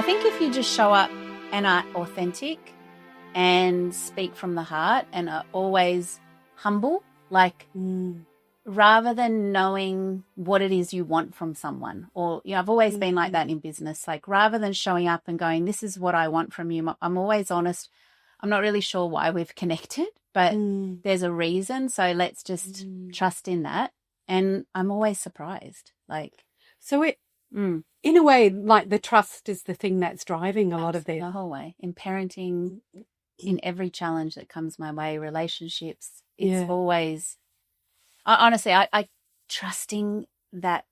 think if you just show up and are authentic and speak from the heart and are always humble, like rather than knowing what it is you want from someone, or, you know, I've always been like that in business, like rather than showing up and going, this is what I want from you, I'm always honest. I'm not really sure why we've connected, but there's a reason. So let's just trust in that. And I'm always surprised. Like, so in a way, like the trust is the thing that's driving a lot of this. The whole way in parenting, in every challenge that comes my way, relationships, it's always, honestly, I trusting that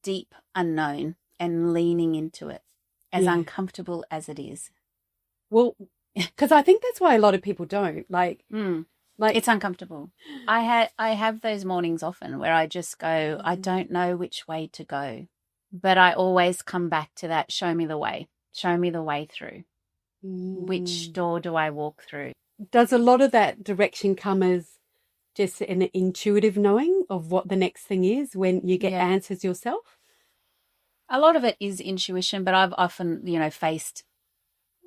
deep unknown and leaning into it, as uncomfortable as it is. Well, because I think that's why a lot of people don't like it's uncomfortable. I have those mornings often where I just go, I don't know which way to go, but I always come back to that. Show me the way through. Which door do I walk through? Does a lot of that direction come as just an intuitive knowing of what the next thing is when you get answers yourself? A lot of it is intuition, but I've often, faced,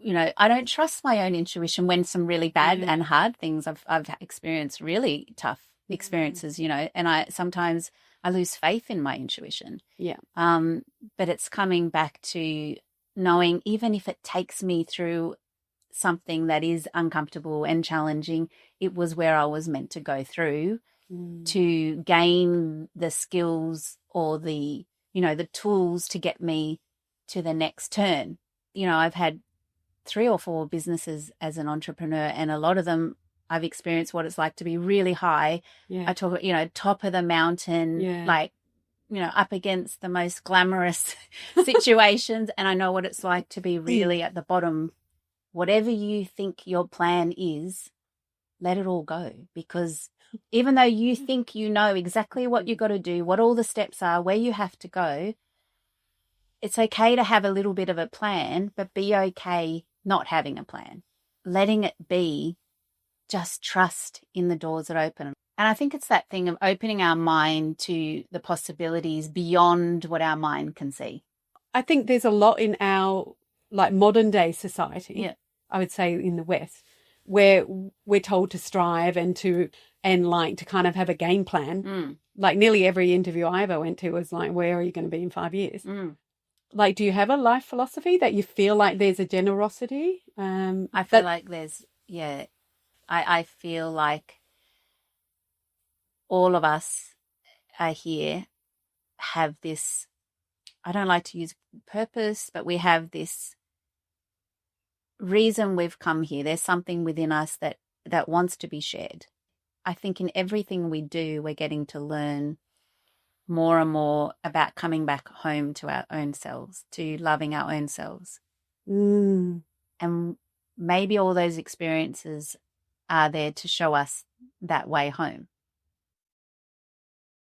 I don't trust my own intuition when some really bad and hard things I've experienced, really tough experiences, and sometimes I lose faith in my intuition. Yeah. But it's coming back to knowing, even if it takes me through something that is uncomfortable and challenging, it was where I was meant to go through to gain the skills or the tools to get me to the next turn. I've had 3 or 4 businesses as an entrepreneur, and a lot of them I've experienced what it's like to be really high. Yeah. I talk about, top of the mountain, up against the most glamorous situations. And I know what it's like to be really at the bottom. Whatever you think your plan is, let it all go. Because even though you think you know exactly what you got to do, what all the steps are, where you have to go, it's okay to have a little bit of a plan, but be okay not having a plan. Letting it be, just trust in the doors that open. And I think it's that thing of opening our mind to the possibilities beyond what our mind can see. I think there's a lot in our modern day society, I would say in the West, where we're told to strive and to kind of have a game plan. Like nearly every interview I ever went to was like, where are you going to be in 5 years? Like, do you have a life philosophy that you feel like there's a generosity? I feel like there's, I feel like all of us here have this, I don't like to use purpose, but we have this reason we've come here. There's something within us that wants to be shared. I think in everything we do, we're getting to learn more and more about coming back home to our own selves, to loving our own selves. And maybe all those experiences are there to show us that way home.